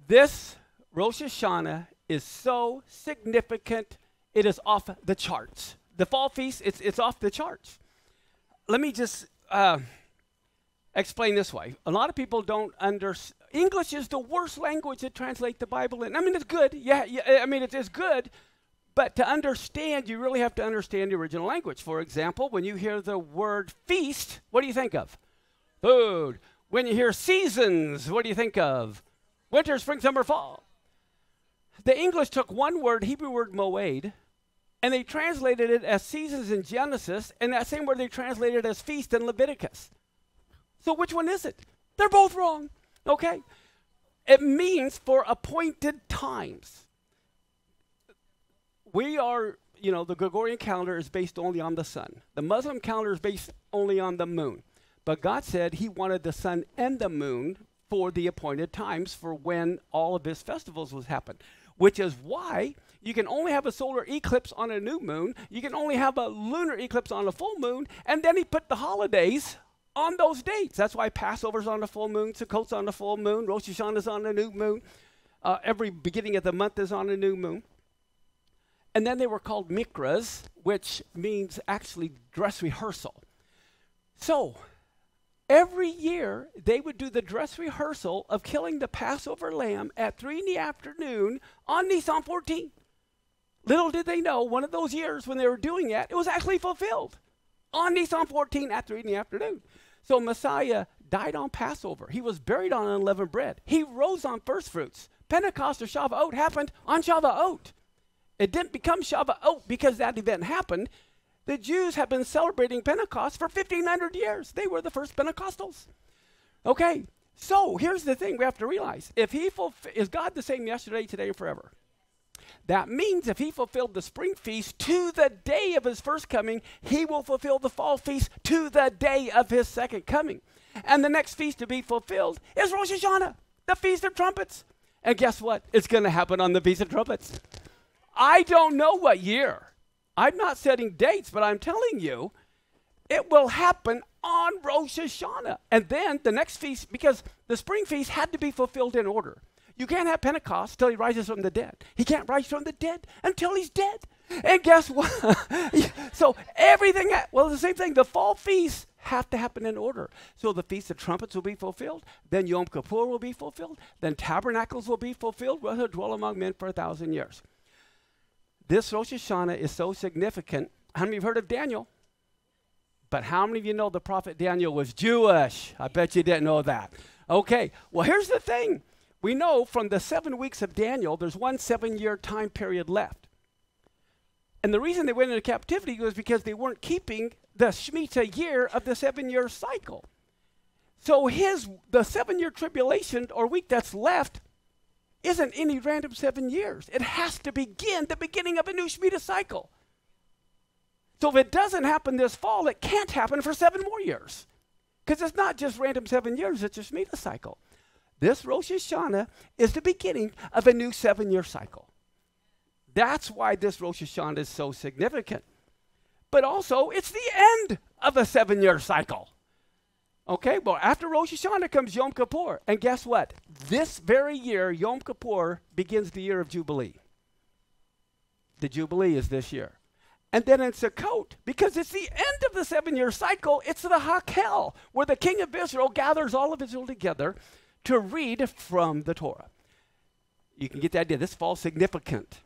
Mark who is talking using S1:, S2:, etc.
S1: This Rosh Hashanah is so significant, it is off the charts. The fall feast, it's off the charts. Let me just explain this way. A lot of people don't understand. English is the worst language to translate the Bible in. I mean, it's good. Yeah, I mean, it's good. But to understand, you really have to understand the original language. For example, when you hear the word feast, what do you think of? Food. When you hear seasons, what do you think of? Winter, spring, summer, fall. The English took one word, Hebrew word moed, and they translated it as seasons in Genesis, and that same word they translated as feast in Leviticus. So which one is it? They're both wrong. Okay? It means for appointed times. We are, the Gregorian calendar is based only on the sun. The Muslim calendar is based only on the moon. But God said he wanted the sun and the moon for the appointed times for when all of his festivals would happen, which is why you can only have a solar eclipse on a new moon. You can only have a lunar eclipse on a full moon. And then he put the holidays on those dates. That's why Passover's on the full moon, Sukkot's on the full moon, Rosh Hashanah's on the new moon. Every beginning of the month is on a new moon. And then they were called mikras, which means actually dress rehearsal. So every year they would do the dress rehearsal of killing the Passover lamb at 3 in the afternoon on Nisan 14. Little did they know, one of those years when they were doing that, it was actually fulfilled on Nisan 14 at 3 in the afternoon. So Messiah died on Passover. He was buried on unleavened bread. He rose on first fruits. Pentecost or Shavuot happened on Shavuot. It didn't become Shavuot because that event happened. The Jews have been celebrating Pentecost for 1,500 years. They were the first Pentecostals. Okay, so here's the thing we have to realize. Is God the same yesterday, today, and forever? That means if he fulfilled the spring feast to the day of his first coming, he will fulfill the fall feast to the day of his second coming. And the next feast to be fulfilled is Rosh Hashanah, the Feast of Trumpets. And guess what? It's going to happen on the Feast of Trumpets. I don't know what year. I'm not setting dates, but I'm telling you, it will happen on Rosh Hashanah. And then the next feast, because the spring feast had to be fulfilled in order. You can't have Pentecost till he rises from the dead. He can't rise from the dead until he's dead. And guess what? So everything, the same thing. The fall feasts have to happen in order. So the Feast of Trumpets will be fulfilled. Then Yom Kippur will be fulfilled. Then Tabernacles will be fulfilled. We'll dwell among men for 1,000 years. This Rosh Hashanah is so significant. How many of you have heard of Daniel? But how many of you know the prophet Daniel was Jewish? I bet you didn't know that. Okay, well, here's the thing. We know from the 7 weeks of Daniel, there's one 7-year time period left. And the reason they went into captivity was because they weren't keeping the Shemitah year of the 7-year cycle. So the 7-year tribulation or week that's left isn't any random 7 years. It has to begin the beginning of a new Shemitah cycle. So if it doesn't happen this fall, it can't happen for 7 more years. Because it's not just random 7 years, it's a Shemitah cycle. This Rosh Hashanah is the beginning of a new 7-year cycle. That's why this Rosh Hashanah is so significant. But also, it's the end of a 7-year cycle. Okay, well, after Rosh Hashanah comes Yom Kippur. And guess what? This very year, Yom Kippur begins the year of Jubilee. The Jubilee is this year. And then in Sukkot, because it's the end of the 7-year cycle, it's the Hakel, where the king of Israel gathers all of Israel together to read from the Torah. You can get the idea. This fall's significant.